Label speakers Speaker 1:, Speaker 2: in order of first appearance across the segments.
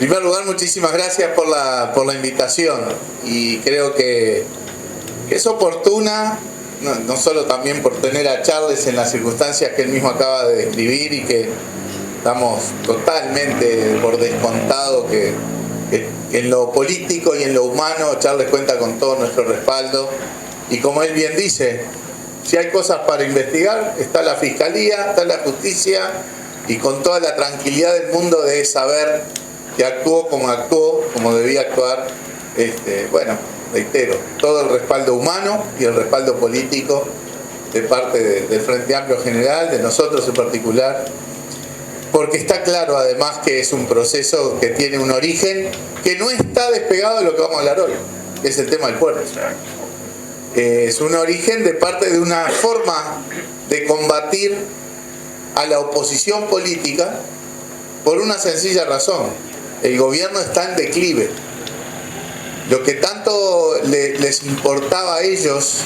Speaker 1: En primer lugar, muchísimas gracias por la invitación, y creo que es oportuna, no solo también por tener a Charles en las circunstancias que él mismo acaba de describir, y que estamos totalmente por descontado que en lo político y en lo humano Charles cuenta con todo nuestro respaldo, y como él bien dice, si hay cosas para investigar, está la Fiscalía, está la Justicia, y con toda la tranquilidad del mundo de saber que actuó, como debía actuar. Bueno, reitero, todo el respaldo humano y el respaldo político de parte del Frente Amplio General, de nosotros en particular, porque está claro además que es un proceso que tiene un origen que no está despegado de lo que vamos a hablar hoy, que es el tema del puerto. Es un origen de parte de una forma de combatir a la oposición política por una sencilla razón: el gobierno está en declive. Lo que tanto les importaba a ellos,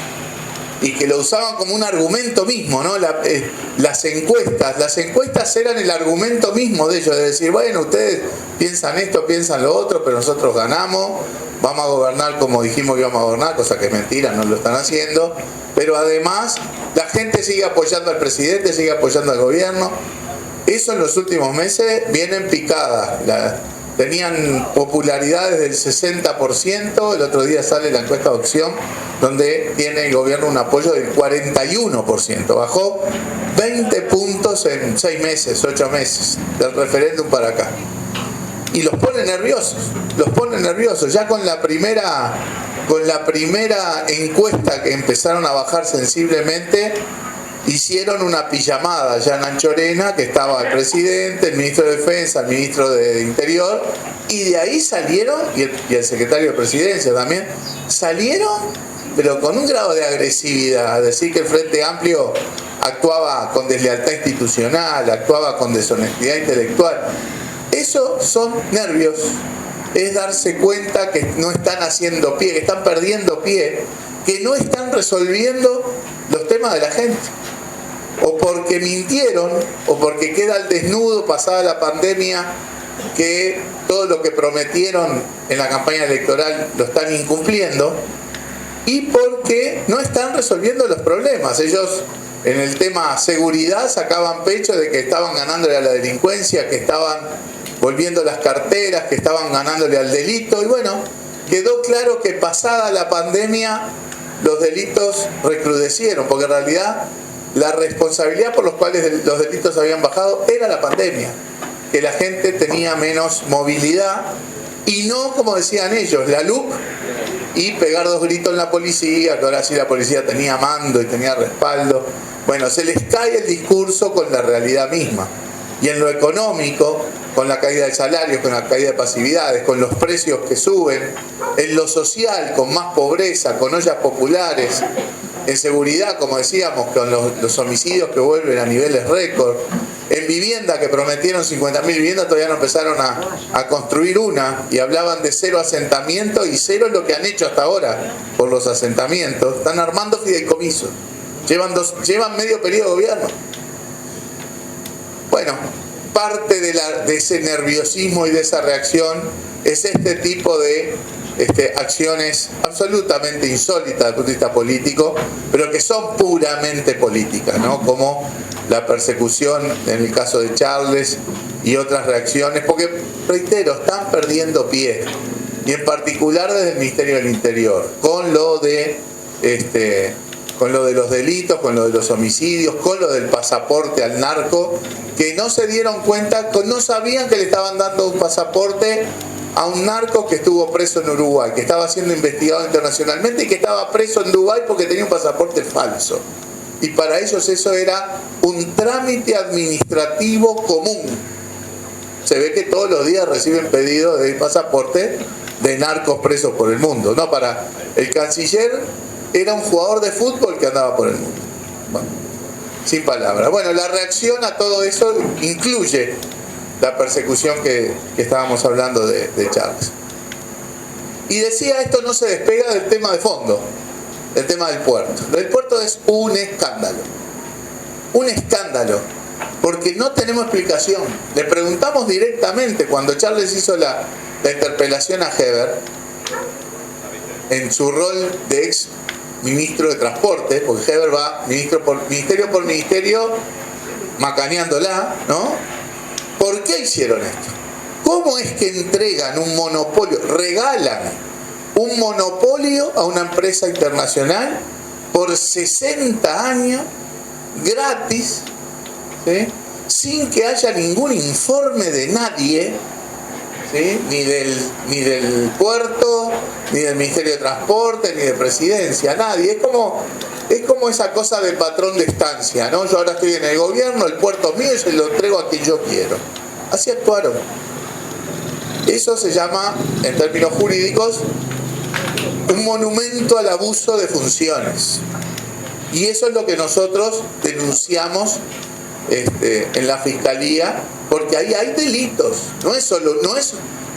Speaker 1: y que lo usaban como un argumento mismo, ¿no? Las encuestas eran el argumento mismo de ellos, de decir, bueno, ustedes piensan esto, piensan lo otro, pero nosotros ganamos, vamos a gobernar como dijimos que íbamos a gobernar, cosa que es mentira, no lo están haciendo, pero además la gente sigue apoyando al presidente, sigue apoyando al gobierno. Eso en los últimos meses viene en picada. Tenían popularidades del 60%, el otro día sale la encuesta de opción, donde tiene el gobierno un apoyo del 41%, bajó 20 puntos en 6 meses, 8 meses, del referéndum para acá. Y los pone nerviosos, ya con la primera encuesta que empezaron a bajar sensiblemente. Hicieron una pijamada ya en Anchorena, que estaba el presidente, el ministro de Defensa, el ministro de Interior, y de ahí salieron, y el secretario de Presidencia también, salieron, pero con un grado de agresividad, decir que el Frente Amplio actuaba con deslealtad institucional, actuaba con deshonestidad intelectual. Eso son nervios, es darse cuenta que no están haciendo pie, que están perdiendo pie, que no están resolviendo los temas de la gente. O porque mintieron, o porque queda al desnudo pasada la pandemia que todo lo que prometieron en la campaña electoral lo están incumpliendo, y porque no están resolviendo los problemas. Ellos en el tema seguridad sacaban pecho de que estaban ganándole a la delincuencia, que estaban volviendo las carteras, que estaban ganándole al delito, y bueno, quedó claro que pasada la pandemia los delitos recrudecieron, porque en realidad la responsabilidad por los cuales los delitos habían bajado era la pandemia, que la gente tenía menos movilidad, y no, como decían ellos, la LUC y pegar 2 gritos en la policía, que ahora sí la policía tenía mando y tenía respaldo. Bueno, se les cae el discurso con la realidad misma. Y en lo económico, con la caída de salarios, con la caída de pasividades, con los precios que suben, en lo social, con más pobreza, con ollas populares, en seguridad, como decíamos, con los homicidios que vuelven a niveles récord, en vivienda, que prometieron 50.000 viviendas, todavía no empezaron a construir una, y hablaban de 0 asentamientos, y 0 es lo que han hecho hasta ahora por los asentamientos. Están armando fideicomisos, llevan medio periodo de gobierno. Bueno, parte de ese nerviosismo y de esa reacción es este tipo de acciones absolutamente insólitas desde el punto de vista político, pero que son puramente políticas, ¿no? Como la persecución en el caso de Charles y otras reacciones, porque, reitero, están perdiendo pie, y en particular desde el Ministerio del Interior, con lo de los delitos, con lo de los homicidios, con lo del pasaporte al narco, que no se dieron cuenta, no sabían que le estaban dando un pasaporte a un narco que estuvo preso en Uruguay, que estaba siendo investigado internacionalmente y que estaba preso en Dubái porque tenía un pasaporte falso. Y para ellos eso era un trámite administrativo común. Se ve que todos los días reciben pedidos de pasaporte de narcos presos por el mundo. No, para el canciller era un jugador de fútbol que andaba por el mundo. Bueno, sin palabras. Bueno, la reacción a todo eso incluye la persecución que estábamos hablando de Charles. Y decía, esto no se despega del tema de fondo, del tema del puerto. El puerto es un escándalo. Un escándalo. porque no tenemos explicación. Le preguntamos directamente, cuando Charles hizo la interpelación a Heber, en su rol de ex ministro de Transporte, porque Heber va ministerio por ministerio macaneándola, ¿no? ¿Por qué hicieron esto? ¿Cómo es que entregan un monopolio, regalan un monopolio a una empresa internacional por 60 años, gratis, ¿sí?, sin que haya ningún informe de nadie, ¿sí?, ni del puerto, ni del Ministerio de Transporte, ni de Presidencia, nadie? Es como esa cosa del patrón de estancia, ¿no? Yo ahora estoy en el gobierno, el puerto es mío y se lo entrego a quien yo quiero. Así actuaron. Eso se llama, en términos jurídicos, un monumento al abuso de funciones. Y eso es lo que nosotros denunciamos en la Fiscalía, porque ahí hay delitos. No es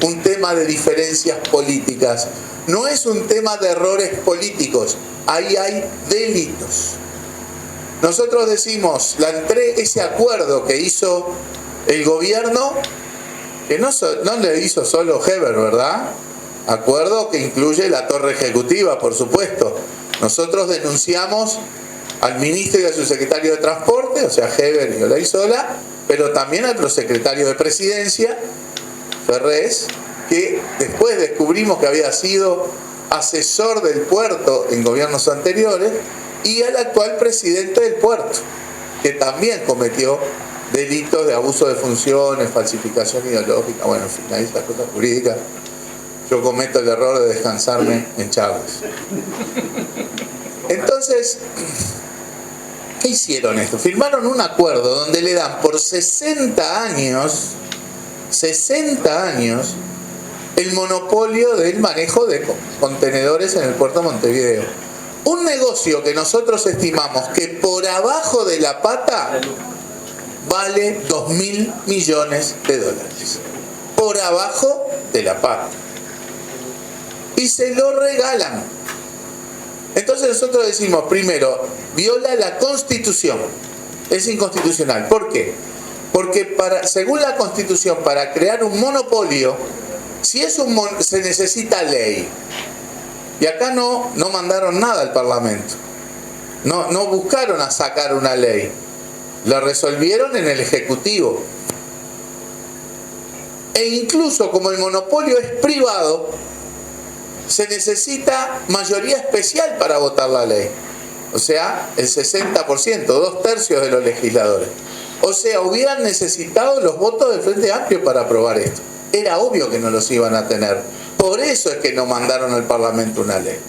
Speaker 1: un tema de diferencias políticas, no es un tema de errores políticos, ahí hay delitos. Nosotros decimos, ese acuerdo que hizo el gobierno, que no le hizo solo Heber, ¿verdad? Acuerdo que incluye la torre ejecutiva, por supuesto. Nosotros denunciamos al ministro y a su secretario de Transporte, o sea, Heber y Olaizola, pero también al prosecretario de Presidencia, Ferrés, que después descubrimos que había sido asesor del puerto en gobiernos anteriores, y al actual presidente del puerto, que también cometió delitos de abuso de funciones, falsificación ideológica, bueno, en fin, ahí esas cosas jurídicas. Yo cometo el error de descansarme en Chávez. Entonces, ¿qué hicieron esto? Firmaron un acuerdo donde le dan por 60 años, el monopolio del manejo de contenedores en el puerto de Montevideo. Un negocio que nosotros estimamos que por abajo de la pata vale 2.000 millones de dólares. Por abajo de la pata. Y se lo regalan. Entonces nosotros decimos, primero, viola la Constitución. Es inconstitucional. ¿Por qué? Porque según la Constitución, para crear un monopolio, se necesita ley. Y acá no mandaron nada al Parlamento. No buscaron a sacar una ley. La resolvieron en el Ejecutivo. E incluso como el monopolio es privado, se necesita mayoría especial para votar la ley. O sea, el 60%, 2/3 de los legisladores. O sea, hubieran necesitado los votos del Frente Amplio para aprobar esto. Era obvio que no los iban a tener. Por eso es que no mandaron al Parlamento una ley.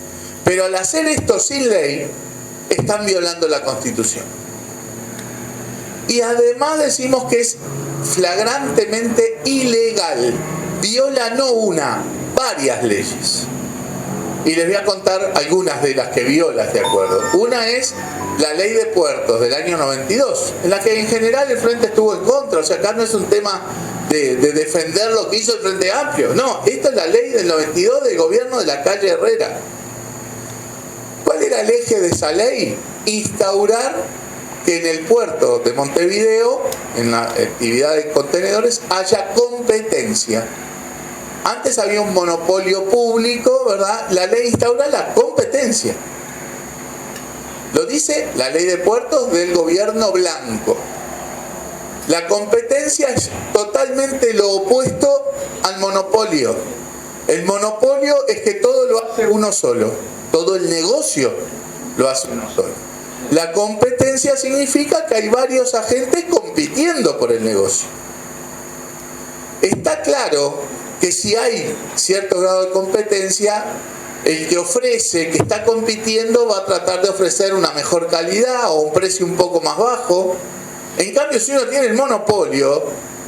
Speaker 1: Pero al hacer esto sin ley, están violando la Constitución. Y además decimos que es flagrantemente ilegal. Viola no una, varias leyes. Y les voy a contar algunas de las que viola este acuerdo. Una es la ley de puertos del año 92, en la que en general el Frente estuvo en contra. O sea, acá no es un tema de defender lo que hizo el Frente Amplio. No, esta es la ley del 92 del gobierno de la calle Herrera. ¿Cuál era el eje de esa ley? Instaurar que en el puerto de Montevideo, en la actividad de contenedores, haya competencia. Antes había un monopolio público, ¿verdad? La ley instaura la competencia. Lo dice la ley de puertos del gobierno blanco. La competencia es totalmente lo opuesto al monopolio. El monopolio es que todo lo hace uno solo. Todo el negocio lo hace uno solo. La competencia significa que hay varios agentes compitiendo por el negocio. Está claro que si hay cierto grado de competencia, el que ofrece, que está compitiendo, va a tratar de ofrecer una mejor calidad o un precio un poco más bajo. En cambio, si uno tiene el monopolio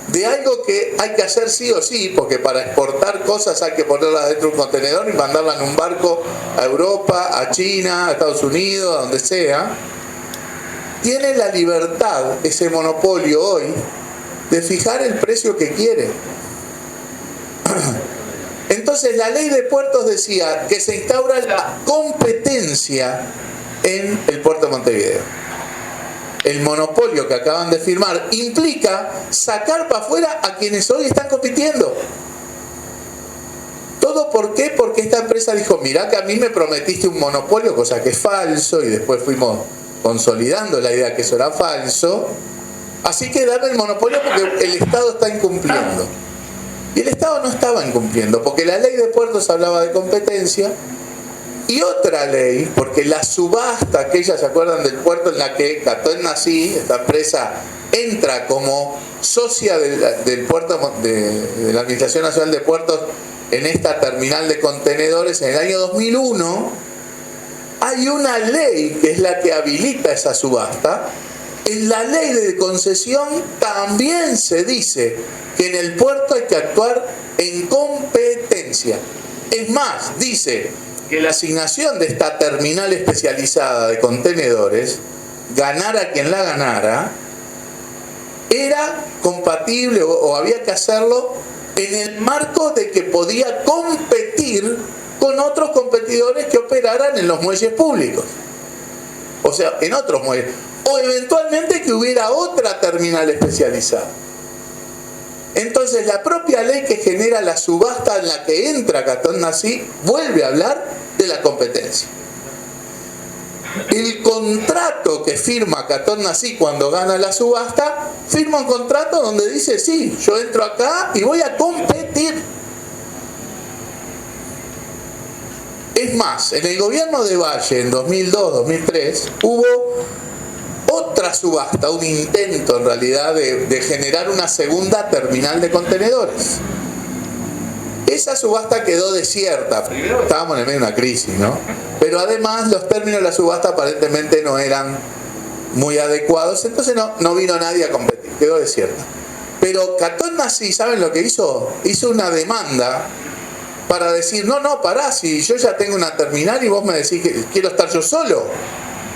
Speaker 1: de algo que hay que hacer sí o sí, porque para exportar cosas hay que ponerlas dentro de un contenedor y mandarlas en un barco a Europa, a China, a Estados Unidos, a donde sea, tiene la libertad, ese monopolio hoy, de fijar el precio que quiere. Entonces la ley de puertos decía que se instaura la competencia en el puerto de Montevideo. el monopolio que acaban de firmar implica sacar para afuera a quienes hoy están compitiendo. ¿Todo por qué? Porque esta empresa dijo, mirá que a mí me prometiste un monopolio, cosa que es falso, y después fuimos consolidando la idea que eso era falso. Así que dame el monopolio porque el Estado está incumpliendo. Y el Estado no estaba incumpliendo, porque la ley de puertos hablaba de competencia, y otra ley, porque la subasta aquella, ¿se acuerdan del puerto en la que Catón Nasí, esta empresa, entra como socia del puerto de la Administración Nacional de Puertos en esta terminal de contenedores en el año 2001, hay una ley que es la que habilita esa subasta. En la ley de concesión también se dice que en el puerto hay que actuar en competencia. Es más, dice que la asignación de esta terminal especializada de contenedores, ganara quien la ganara, era compatible o había que hacerlo en el marco de que podía competir con otros competidores que operaran en los muelles públicos. O sea, en otros muelles. O eventualmente que hubiera otra terminal especializada. Entonces la propia ley que genera la subasta en la que entra Catón Nasí vuelve a hablar de la competencia. El contrato que firma Catón Nasí cuando gana la subasta, firma un contrato donde dice, sí, yo entro acá y voy a competir. Es más, en el gobierno de Valle, en 2002-2003, hubo otra subasta, un intento en realidad de generar una segunda terminal de contenedores. Esa subasta quedó desierta. Primero estábamos en medio de una crisis, ¿no? Pero además los términos de la subasta aparentemente no eran muy adecuados, entonces no vino nadie a competir, quedó desierta. Pero Catón Nasí, ¿saben lo que hizo? Hizo una demanda para decir, no, pará, si yo ya tengo una terminal y vos me decís que quiero estar yo solo.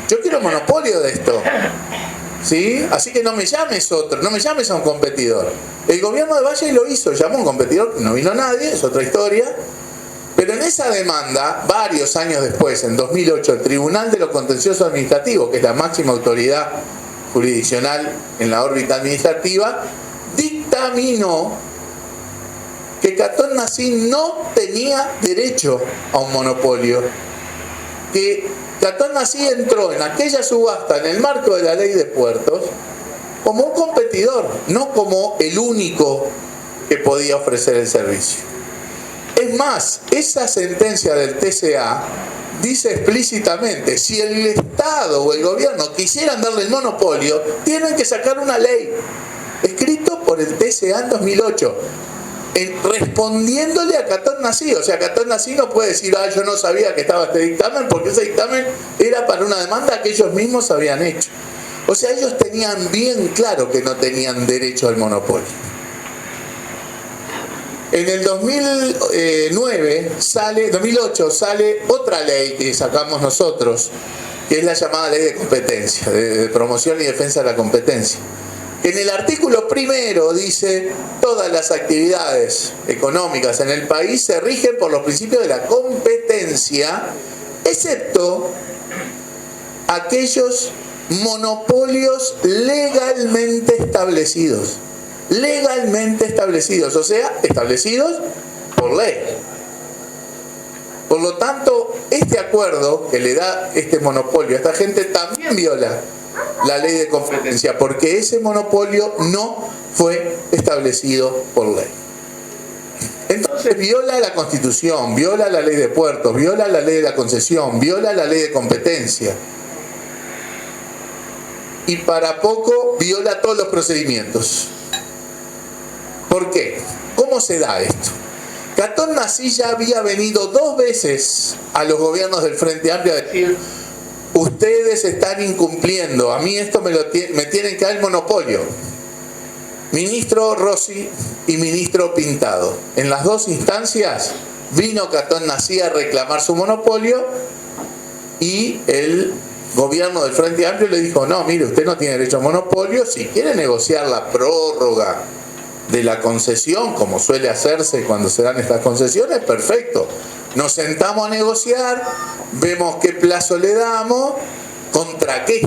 Speaker 1: Yo quiero monopolio de esto. ¿Sí? Así que no me llames otro, no me llames a un competidor. El gobierno de Valle lo hizo, llamó a un competidor, no vino nadie, es otra historia. Pero en esa demanda, varios años después, en 2008, el Tribunal de lo Contencioso Administrativo, que es la máxima autoridad jurisdiccional en la órbita administrativa, dictaminó que Catón Nasí no tenía derecho a un monopolio, que Catón Nasí entró en aquella subasta en el marco de la ley de puertos como un competidor, no como el único que podía ofrecer el servicio. Es más, esa sentencia del TCA dice explícitamente, si el Estado o el gobierno quisieran darle el monopolio, tienen que sacar una ley, escrito por el TCA en 2008. Respondiéndole a Catón Nasí. O sea, Catón Nasí no puede decir, yo no sabía que estaba este dictamen, porque ese dictamen era para una demanda que ellos mismos habían hecho. O sea, ellos tenían bien claro que no tenían derecho al monopolio. En el 2008 sale otra ley que sacamos nosotros, que es la llamada Ley de Competencia, de Promoción y Defensa de la Competencia. En el artículo primero dice, todas las actividades económicas en el país se rigen por los principios de la competencia, excepto aquellos monopolios legalmente establecidos. Legalmente establecidos, o sea, establecidos por ley. Por lo tanto, este acuerdo que le da este monopolio a esta gente también viola la ley de competencia, porque ese monopolio no fue establecido por ley. Entonces viola la Constitución, viola la ley de puertos, viola la ley de la concesión, viola la ley de competencia. Y para poco viola todos los procedimientos. ¿Por qué? ¿Cómo se da esto? Catón Nasí ya había venido 2 veces a los gobiernos del Frente Amplio a decir, ustedes están incumpliendo, a mí esto me tienen que dar el monopolio. Ministro Rossi y ministro Pintado. En las 2 instancias vino Catón Nasí a reclamar su monopolio y el gobierno del Frente Amplio le dijo, no, mire, usted no tiene derecho a monopolio, si quiere negociar la prórroga de la concesión, como suele hacerse cuando se dan estas concesiones, perfecto. Nos sentamos a negociar, vemos qué plazo le damos, contra qué.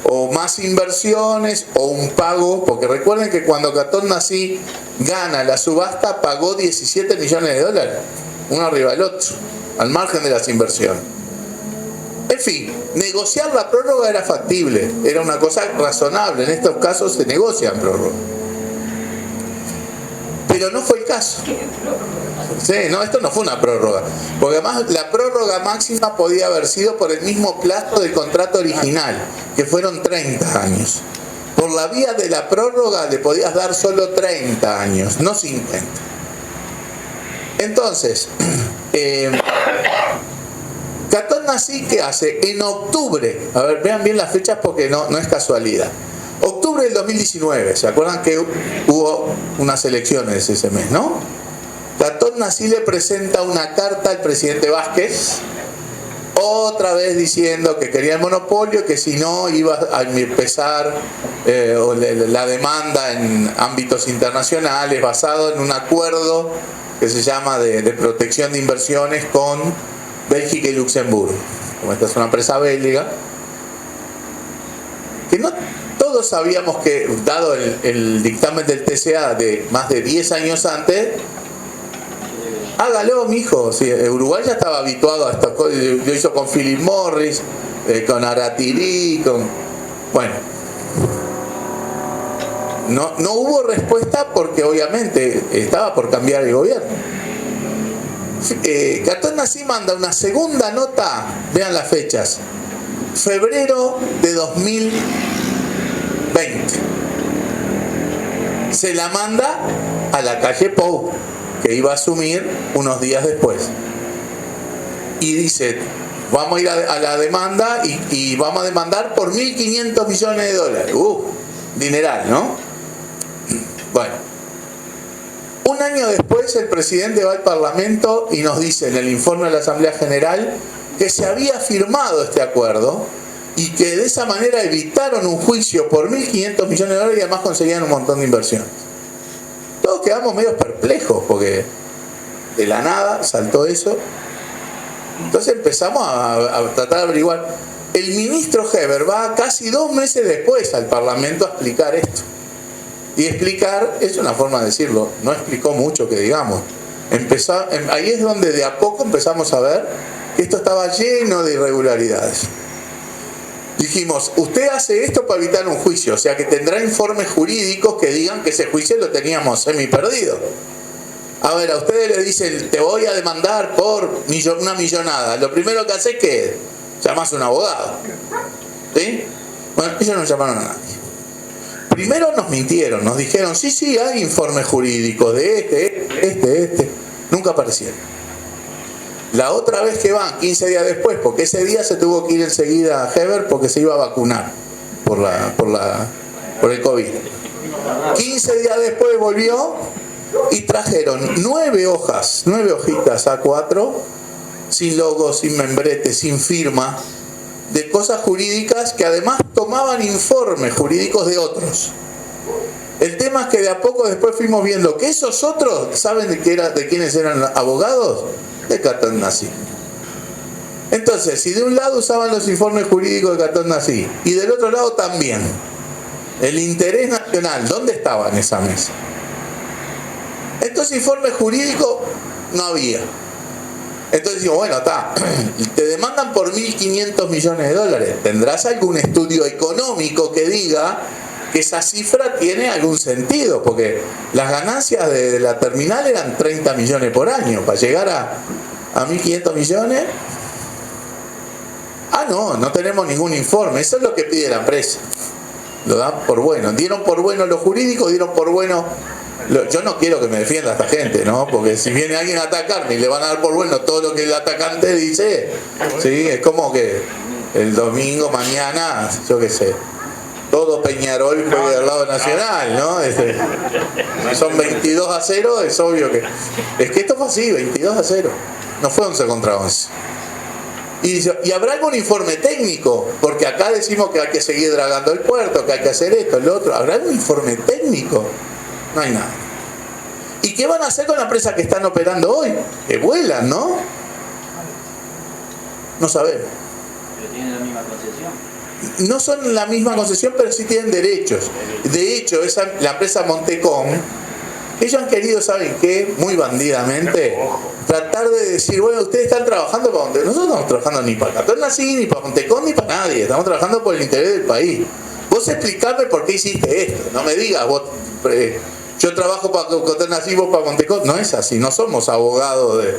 Speaker 1: o más inversiones, o un pago, porque recuerden que cuando Catón Nasí gana la subasta, pagó 17 millones de dólares, uno arriba del otro, al margen de las inversiones. En fin, negociar la prórroga era factible, era una cosa razonable, en estos casos se negocian prórrogas. Pero no fue el caso. Sí, no, esto no fue una prórroga, porque además la prórroga máxima podía haber sido por el mismo plazo del contrato original, que fueron 30 años. Por la vía de la prórroga le podías dar solo 30 años, no 50. Entonces, Catón Nasí, ¿qué hace? En octubre, a ver, vean bien las fechas porque no es casualidad. Octubre del 2019, ¿se acuerdan que hubo unas elecciones ese mes, no? Catón Nasí le presenta una carta al presidente Vázquez, otra vez diciendo que quería el monopolio, que si no iba a empezar la demanda en ámbitos internacionales basado en un acuerdo que se llama de protección de inversiones con Bélgica y Luxemburgo. Como esta es una empresa belga, que no todos sabíamos que, dado el dictamen del TCA de más de 10 años antes, hágalo, mijo. Sí, Uruguay ya estaba habituado a esto. Lo hizo con Philip Morris, con Aratirí, bueno. No hubo respuesta porque obviamente estaba por cambiar el gobierno. Catón Nasí manda una segunda nota, vean las fechas, febrero de 2020. Se la manda a la calle Pou, que iba a asumir unos días después. Y dice, vamos a ir a la demanda y vamos a demandar por 1.500 millones de dólares. Dineral, ¿no? Bueno. Un año después el presidente va al Parlamento y nos dice en el informe de la Asamblea General que se había firmado este acuerdo y que de esa manera evitaron un juicio por 1.500 millones de dólares y además conseguían un montón de inversiones. Todos quedamos medio perplejos porque de la nada saltó eso. Entonces empezamos a tratar de averiguar. El ministro Heber va casi 2 meses después al Parlamento a explicar esto. Y explicar es una forma de decirlo, no explicó mucho que digamos. Ahí es donde de a poco empezamos a ver que esto estaba lleno de irregularidades. Dijimos, usted hace esto para evitar un juicio, o sea que tendrá informes jurídicos que digan que ese juicio lo teníamos semi perdido. A ver, a ustedes le dicen, te voy a demandar por una millonada. Lo primero que hace es que llamas a un abogado. ¿Sí? Bueno, ellos no llamaron a nadie. Primero nos mintieron, nos dijeron, sí, hay informes jurídicos de este. Nunca aparecieron. La otra vez que van, 15 días después, porque ese día se tuvo que ir enseguida a Heber porque se iba a vacunar por el COVID. 15 días después volvió y trajeron 9 hojitas A4, sin logo, sin membrete, sin firma, de cosas jurídicas que además tomaban informes jurídicos de otros. El tema es que de a poco después fuimos viendo que esos otros, ¿saben de quiénes eran abogados? De Catón Nasí. Entonces, si de un lado usaban los informes jurídicos de Catón Nasí y del otro lado también, el interés nacional, ¿dónde estaba en esa mesa? Entonces, informe jurídico no había. Entonces digo, bueno, te demandan por 1.500 millones de dólares. ¿Tendrás algún estudio económico que diga que esa cifra tiene algún sentido? Porque las ganancias de la terminal eran 30 millones por año. Para llegar a 1.500 millones... no tenemos ningún informe. Eso es lo que pide la empresa. Lo dan por bueno. Dieron por bueno lo jurídico, dieron por bueno... Yo no quiero que me defienda esta gente, ¿no? Porque si viene alguien a atacarme y le van a dar por bueno todo lo que el atacante dice, ¿sí? Es como que el domingo mañana, yo qué sé, todo Peñarol juega del lado nacional, ¿no? Son 22-0, es obvio que... Es que esto fue así, 22-0. No fue 11 contra 11. Y habrá algún informe técnico, porque acá decimos que hay que seguir dragando el puerto, que hay que hacer esto, lo otro. ¿Habrá algún informe técnico? No hay nada. ¿Y qué van a hacer con la empresa que están operando hoy? Que vuelan, ¿no? No sabemos.
Speaker 2: Pero tienen la misma concesión.
Speaker 1: no son la misma concesión, pero sí tienen derechos. De hecho, la empresa Montecom, ellos han querido, ¿saben qué? Muy bandidamente, tratar de decir, bueno, ustedes están trabajando para Montecom. Nosotros no estamos trabajando ni para Catón Nací, ni para Montecom, ni para nadie. Estamos trabajando por el interés del país. Vos explicame por qué hiciste esto. No me digas, vos, yo trabajo para Catón Nací, vos para Montecom. No es así, no somos abogados de...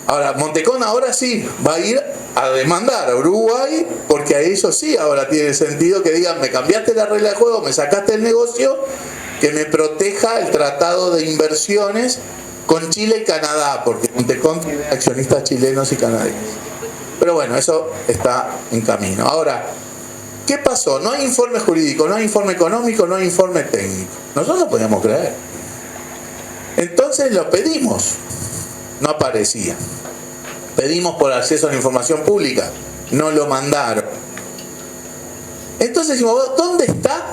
Speaker 1: Ahora, Montecom ahora sí va a ir a demandar a Uruguay, porque a ellos sí ahora tiene sentido que digan, me cambiaste la regla de juego, me sacaste el negocio, que me proteja el tratado de inversiones con Chile y Canadá, porque Montecom tiene accionistas chilenos y canadienses. Pero bueno, eso está en camino. Ahora, ¿qué pasó? No hay informe jurídico, no hay informe económico, no hay informe técnico. Nosotros no podíamos creer. Entonces lo pedimos. No aparecía. Pedimos por acceso a la información pública. No lo mandaron. Entonces decimos, ¿dónde está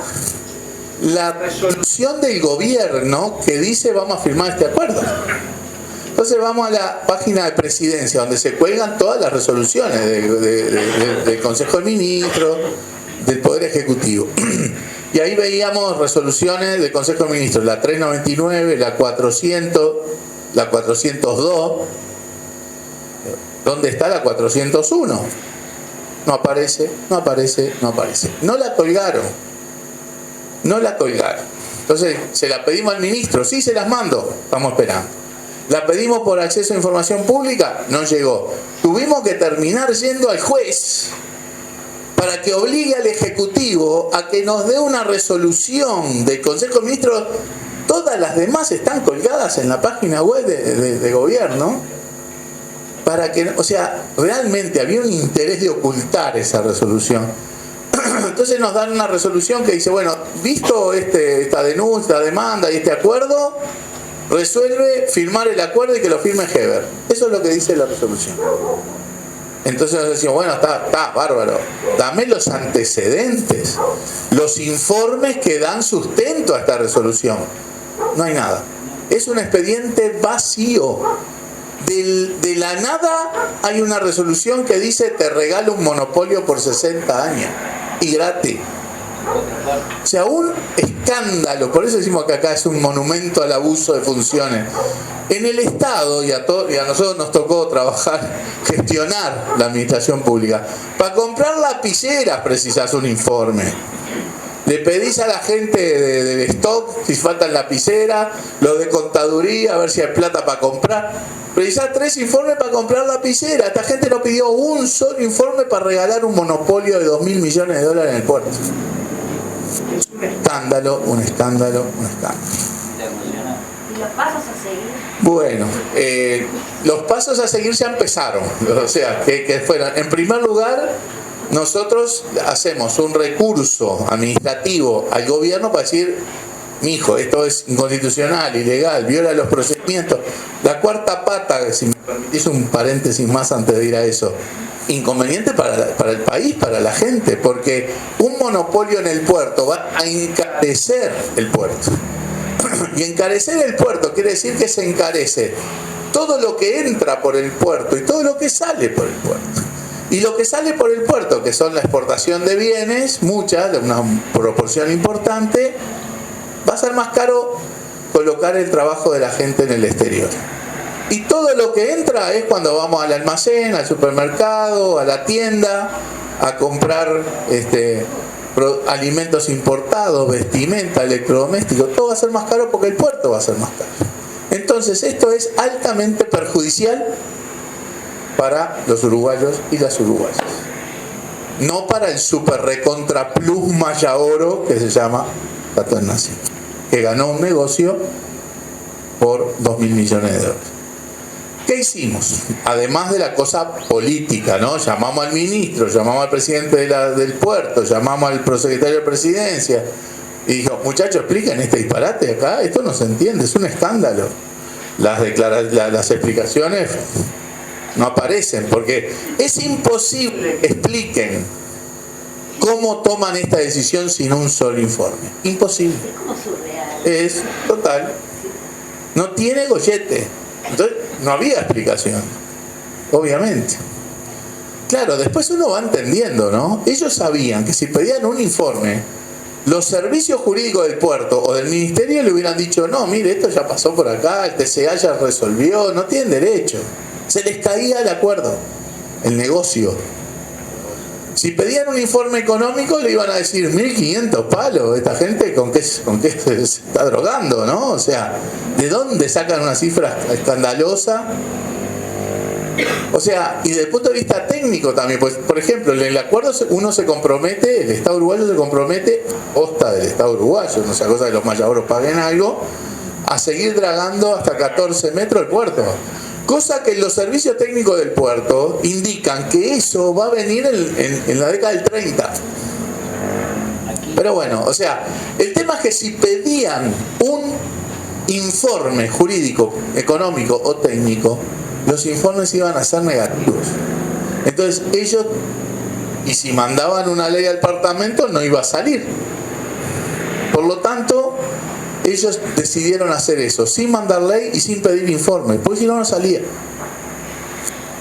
Speaker 1: la resolución del gobierno que dice vamos a firmar este acuerdo? Entonces vamos a la página de Presidencia, donde se cuelgan todas las resoluciones del Consejo de Ministros, del Poder Ejecutivo. Y ahí veíamos resoluciones del Consejo de Ministros, la 399, la 400, la 402. ¿Dónde está la 401? No aparece, no aparece, no aparece. No la colgaron. No la colgaron. Entonces, se la pedimos al ministro. Sí, se las mando. Estamos esperando. La pedimos por acceso a información pública. No llegó. Tuvimos que terminar yendo al juez para que obligue al Ejecutivo a que nos dé una resolución del Consejo de Ministros. Todas las demás están colgadas en la página web de gobierno, para que, o sea, realmente había un interés de ocultar esa resolución. Entonces nos dan una resolución que dice, bueno, visto esta denuncia, esta demanda y este acuerdo, resuelve firmar el acuerdo y que lo firme Heber. Eso es lo que dice la resolución. Entonces nos decimos, bueno, está bárbaro. Dame los antecedentes, los informes que dan sustento a esta resolución. No hay nada. Es un expediente vacío. De la nada hay una resolución que dice te regalo un monopolio por 60 años y gratis. O sea, un escándalo. Por eso decimos que acá es un monumento al abuso de funciones. En el Estado, y a nosotros nos tocó gestionar la administración pública. Para comprar lapiceras precisas un informe. Le pedís a la gente del stock si faltan lapiceras, los de contaduría, a ver si hay plata para comprar. Precisás 3 informes para comprar lapicera. Esta gente no pidió un solo informe para regalar un monopolio de 2.000 millones de dólares en el puerto. Es un escándalo, un escándalo, un escándalo.
Speaker 2: ¿Y los pasos a seguir?
Speaker 1: Bueno, los pasos a seguir ya empezaron. O sea, que fueron, en primer lugar, nosotros hacemos un recurso administrativo al gobierno para decir, mijo, esto es inconstitucional, ilegal, viola los procedimientos. La cuarta pata, si me permitís un paréntesis más antes de ir a eso, inconveniente para el país, para la gente, porque un monopolio en el puerto va a encarecer el puerto. Y encarecer el puerto quiere decir que se encarece todo lo que entra por el puerto y todo lo que sale por el puerto. Y lo que sale por el puerto, que son la exportación de bienes, muchas, de una proporción importante, va a ser más caro colocar el trabajo de la gente en el exterior. Y todo lo que entra es cuando vamos al almacén, al supermercado, a la tienda, a comprar alimentos importados, vestimenta, electrodomésticos. Todo va a ser más caro porque el puerto va a ser más caro. Entonces esto es altamente perjudicial para los uruguayos y las uruguayas. No para el super recontra plus maya oro que se llama Catón Nací, que ganó un negocio por 2.000 millones de dólares. ¿Qué hicimos? Además de la cosa política, ¿no? Llamamos al ministro, llamamos al presidente del puerto, llamamos al prosecretario de Presidencia y dijo, muchachos, expliquen este disparate acá, esto no se entiende, es un escándalo. Las explicaciones no aparecen porque es imposible que expliquen cómo toman esta decisión sin un solo informe. Imposible.
Speaker 2: Es como surreal.
Speaker 1: Es total. No tiene gollete. Entonces, no había explicación, obviamente. Claro, después uno va entendiendo, ¿no? Ellos sabían que si pedían un informe, los servicios jurídicos del puerto o del ministerio le hubieran dicho, no, mire, esto ya pasó por acá, el TCA ya resolvió, no tienen derecho. Se les caía el acuerdo, el negocio. Si pedían un informe económico le iban a decir 1.500 palos, esta gente con qué se está drogando, ¿no? O sea, ¿de dónde sacan una cifra escandalosa? O sea, y desde el punto de vista técnico también, pues, por ejemplo, en el acuerdo uno se compromete, el Estado uruguayo se compromete, posta del Estado uruguayo, no sea cosa que los mayaboros paguen algo, a seguir dragando hasta 14 metros el puerto. Cosa que los servicios técnicos del puerto indican que eso va a venir en la década del 30. Pero bueno, o sea, el tema es que si pedían un informe jurídico, económico o técnico, los informes iban a ser negativos. Entonces ellos, y si mandaban una ley al Parlamento, no iba a salir. Por lo tanto, ellos decidieron hacer eso, sin mandar ley y sin pedir informe, porque si no, no salía.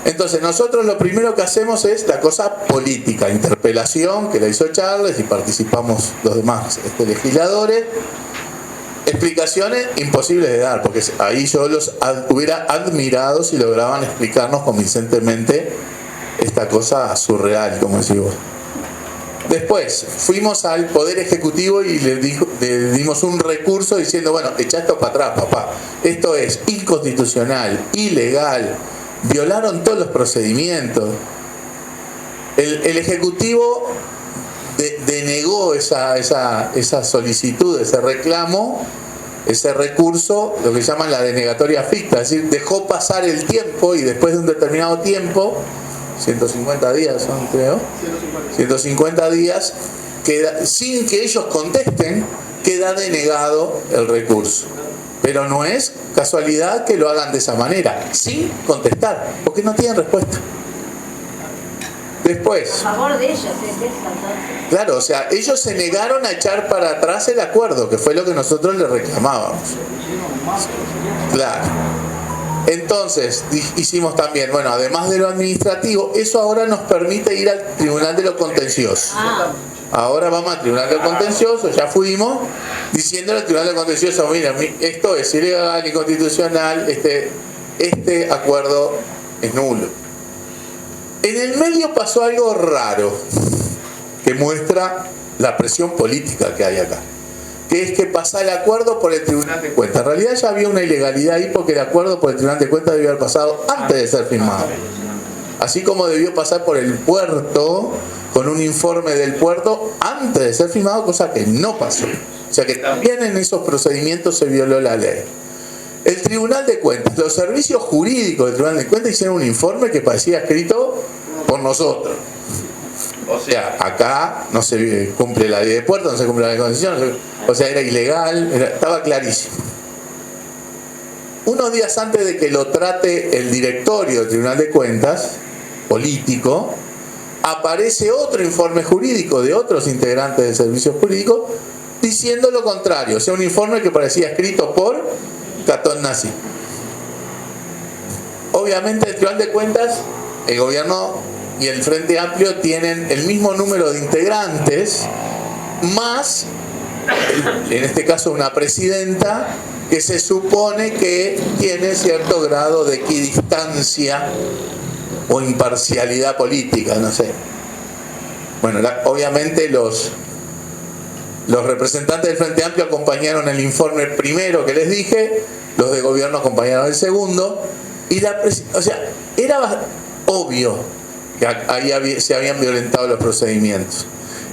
Speaker 1: Entonces nosotros lo primero que hacemos es la cosa política, interpelación que la hizo Charles y participamos los demás legisladores. Explicaciones imposibles de dar, porque ahí yo los hubiera admirado si lograban explicarnos convincentemente esta cosa surreal, como decís vos. Después fuimos al Poder Ejecutivo y le dimos un recurso diciendo, bueno, echa esto para atrás, papá. Esto es inconstitucional, ilegal, violaron todos los procedimientos. El Ejecutivo denegó esa solicitud, ese reclamo, ese recurso, lo que llaman la denegatoria ficta, es decir, dejó pasar el tiempo y después de un determinado tiempo, 150 días son, creo, 150 días, sin que ellos contesten, queda denegado el recurso. Pero no es casualidad que lo hagan de esa manera, sin contestar, porque no tienen respuesta. Después,
Speaker 2: a favor de ellos es eso, entonces.
Speaker 1: Claro, o sea, ellos se negaron a echar para atrás el acuerdo, que fue lo que nosotros les reclamábamos. Claro. Entonces, hicimos también, bueno, además de lo administrativo, eso ahora nos permite ir al Tribunal de lo Contencioso. Ahora vamos al Tribunal de lo Contencioso, ya fuimos, diciéndole al Tribunal de lo Contencioso, mira, esto es ilegal, inconstitucional, este acuerdo es nulo. En el medio pasó algo raro que muestra la presión política que hay acá, que es que pasa el acuerdo por el Tribunal de Cuentas. En realidad ya había una ilegalidad ahí porque el acuerdo por el Tribunal de Cuentas debió haber pasado antes de ser firmado. Así como debió pasar por el puerto, con un informe del puerto antes de ser firmado, cosa que no pasó. O sea que también en esos procedimientos se violó la ley. El Tribunal de Cuentas, los servicios jurídicos del Tribunal de Cuentas hicieron un informe que parecía escrito por nosotros. O sea, acá no se cumple la ley de puerto, no se cumple la ley de concesión, o sea, era ilegal, estaba clarísimo. Unos días antes de que lo trate el directorio del Tribunal de Cuentas, político, aparece otro informe jurídico de otros integrantes del servicio jurídico diciendo lo contrario, o sea, un informe que parecía escrito por Catón Nazi. Obviamente el Tribunal de Cuentas, el gobierno y el Frente Amplio tienen el mismo número de integrantes, más, en este caso, una presidenta que se supone que tiene cierto grado de equidistancia o imparcialidad política, no sé. Bueno, obviamente los representantes del Frente Amplio acompañaron el informe primero que les dije, los de gobierno acompañaron el segundo, y o sea, era obvio que ahí se habían violentado los procedimientos.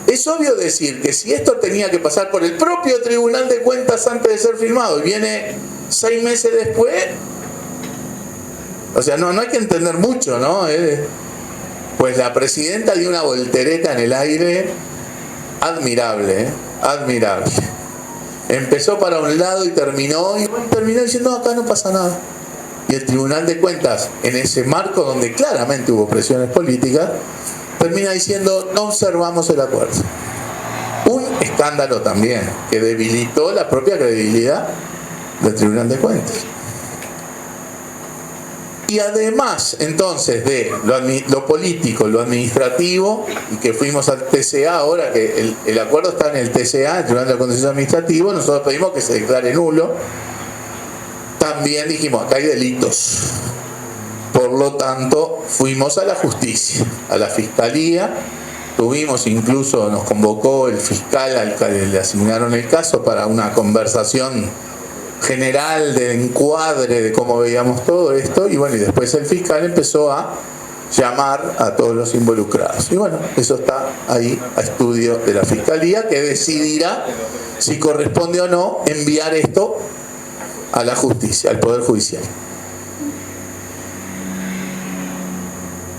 Speaker 1: Es obvio decir que si esto tenía que pasar por el propio Tribunal de Cuentas antes de ser firmado y viene 6 meses después, o sea, no hay que entender mucho, ¿no? Pues la presidenta dio una voltereta en el aire admirable, admirable. Empezó para un lado y terminó diciendo, no, acá no pasa nada. Y el Tribunal de Cuentas, en ese marco donde claramente hubo presiones políticas, termina diciendo, no observamos el acuerdo. Un escándalo también, que debilitó la propia credibilidad del Tribunal de Cuentas. Y además, entonces, de lo político, lo administrativo, y que fuimos al TCA ahora, que el acuerdo está en el TCA, el Tribunal de Contencioso Administrativo, nosotros pedimos que se declare nulo. También dijimos, acá hay delitos. Por lo tanto, fuimos a la justicia, a la fiscalía. Tuvimos incluso, nos convocó el fiscal al que le asignaron el caso para una conversación general de encuadre de cómo veíamos todo esto, y bueno, y después el fiscal empezó a llamar a todos los involucrados. Y bueno, eso está ahí a estudio de la fiscalía, que decidirá si corresponde o no enviar esto a la justicia, al Poder Judicial.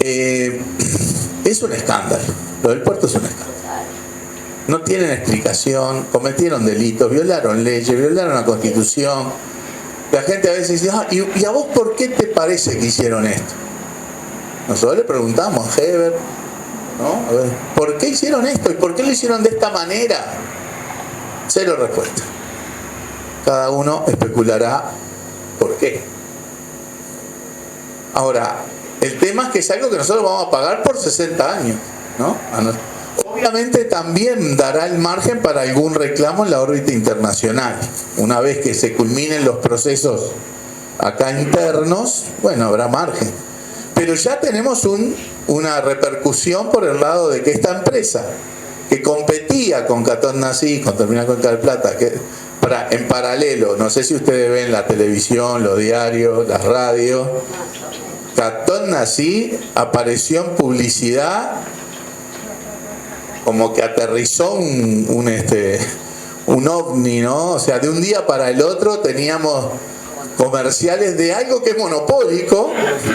Speaker 1: Es un escándalo. Lo del puerto es un escándalo. No tienen explicación, cometieron delitos, violaron leyes, violaron la Constitución. La gente a veces dice, ¿y a vos por qué te parece que hicieron esto? Nosotros le preguntamos a Heber, ¿no? A ver, ¿por qué hicieron esto? ¿Y por qué lo hicieron de esta manera? Cero respuesta. Cada uno especulará por qué. Ahora, el tema es que es algo que nosotros vamos a pagar por 60 años, ¿no? Obviamente también dará el margen para algún reclamo en la órbita internacional. Una vez que se culminen los procesos acá internos, bueno, habrá margen. Pero ya tenemos una repercusión por el lado de que esta empresa, que competía con Catón Nasí, con Terminal Cuenca del Plata, que en paralelo, no sé si ustedes ven la televisión, los diarios, las radios, Catón Nasí apareció en publicidad como que aterrizó un ovni, ¿no? O sea, de un día para el otro teníamos comerciales de algo que es monopólico,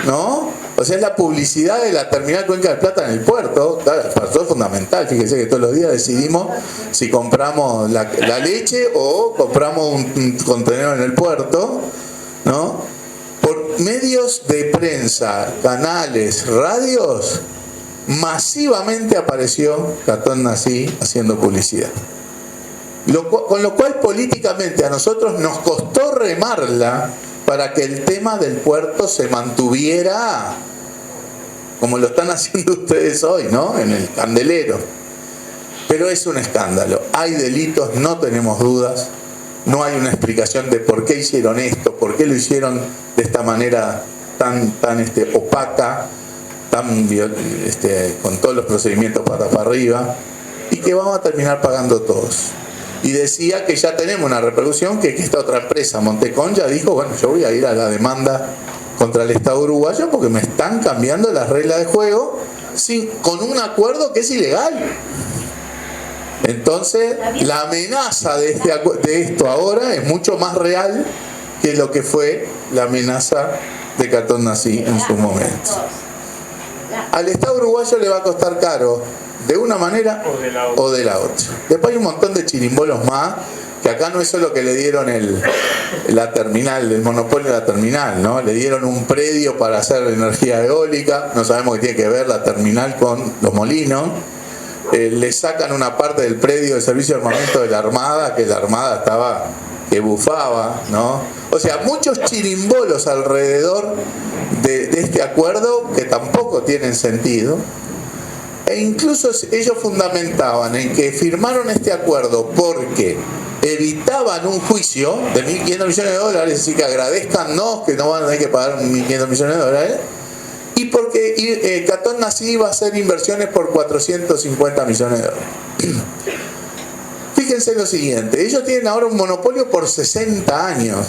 Speaker 1: ¿no? O sea, es la publicidad de la Terminal Cuenca del Plata en el puerto. Claro, para nosotros es fundamental. Fíjense que todos los días decidimos si compramos la leche o compramos un contenedor en el puerto, ¿no? Por medios de prensa, canales, radios, masivamente apareció Catón Nasí haciendo publicidad. Con lo cual políticamente a nosotros nos costó remarla para que el tema del puerto se mantuviera como lo están haciendo ustedes hoy, ¿no? En el candelero. Pero es un escándalo. Hay delitos, no tenemos dudas. No hay una explicación de por qué hicieron esto, por qué lo hicieron de esta manera tan opaca, con todos los procedimientos patas para arriba, y que vamos a terminar pagando todos. Y decía que ya tenemos una repercusión, que esta otra empresa, Montecón, ya dijo, bueno, yo voy a ir a la demanda contra el Estado uruguayo porque me están cambiando las reglas de juego con un acuerdo que es ilegal. Entonces, la amenaza de esto ahora es mucho más real que lo que fue la amenaza de Catón Nasí en su momento. Al Estado uruguayo le va a costar caro de una manera o de la otra. Después hay un montón de chirimbolos más, que acá no es solo que le dieron la terminal, el monopolio de la terminal, ¿no? Le dieron un predio para hacer energía eólica, no sabemos qué tiene que ver la terminal con los molinos. Le sacan una parte del predio de servicio de armamento de la Armada, que la Armada que bufaba, ¿no? O sea, muchos chirimbolos alrededor de este acuerdo que tampoco tienen sentido. E incluso ellos fundamentaban en que firmaron este acuerdo porque evitaban un juicio de $1.500 millones, así que agradezcannos que no van a tener que pagar $1.500 millones, y porque Catón Nasí iba a hacer inversiones por $450 millones. Fíjense lo siguiente, ellos tienen ahora un monopolio por 60 años.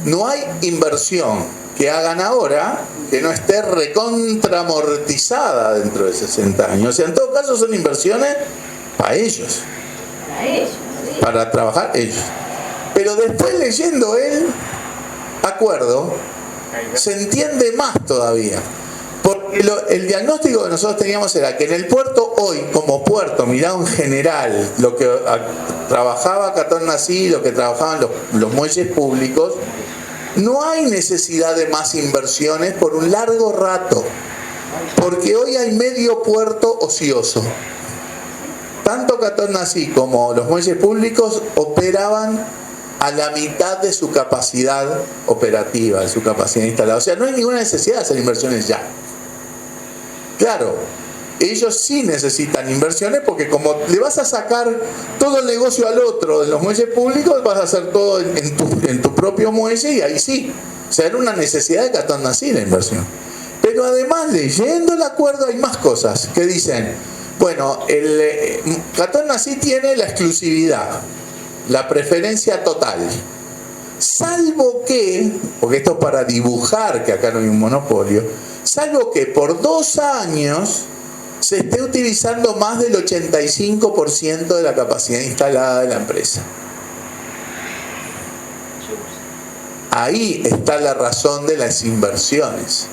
Speaker 1: No hay inversión que hagan ahora que no esté recontramortizada dentro de 60 años. O sea, en todo caso son inversiones para ellos. Para trabajar ellos. Pero después leyendo el acuerdo, se entiende más todavía. Porque el diagnóstico que nosotros teníamos era que en el puerto hoy, como puerto, mirado en general, lo que trabajaba Catón Nasí, lo que trabajaban los muelles públicos, no hay necesidad de más inversiones por un largo rato, porque hoy hay medio puerto ocioso. Tanto Catón Nasí como los muelles públicos operaban a la mitad de su capacidad operativa, de su capacidad instalada. O sea, no hay ninguna necesidad de hacer inversiones ya. Claro, ellos sí necesitan inversiones porque como le vas a sacar todo el negocio al otro de los muelles públicos, vas a hacer todo en tu propio muelle y ahí sí. O sea, era una necesidad de Catón Nasí la inversión. Pero además, leyendo el acuerdo hay más cosas que dicen, bueno, Catón Nasí tiene la exclusividad, la preferencia total. Salvo que, porque esto es para dibujar que acá no hay un monopolio, salvo que por 2 años se esté utilizando más del 85% de la capacidad instalada de la empresa. Ahí está la razón de las inversiones.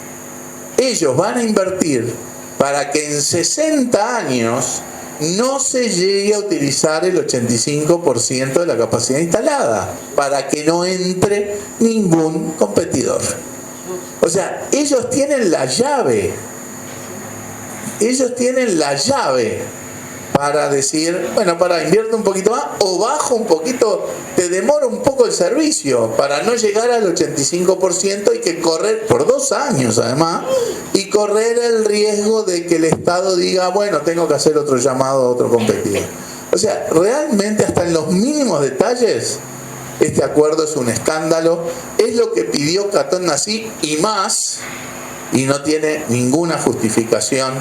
Speaker 1: Ellos van a invertir para que en 60 años no se llegue a utilizar el 85% de la capacidad instalada, para que no entre ningún competidor. O sea, ellos tienen la llave. Ellos tienen la llave para decir, bueno, invierte un poquito más o bajo un poquito, te demora un poco el servicio para no llegar al 85% y que correr por 2 años además y correr el riesgo de que el Estado diga, bueno, tengo que hacer otro llamado a otro competidor. O sea, realmente hasta en los mínimos detalles este acuerdo es un escándalo, es lo que pidió Catón Nasí y más, y no tiene ninguna justificación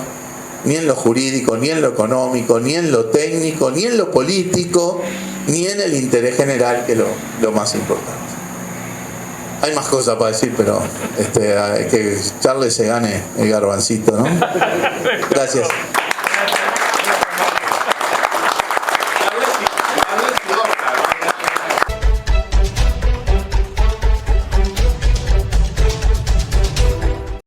Speaker 1: ni en lo jurídico, ni en lo económico, ni en lo técnico, ni en lo político, ni en el interés general, que es lo más importante. Hay más cosas para decir, pero que Charles se gane el garbancito, ¿no? Gracias.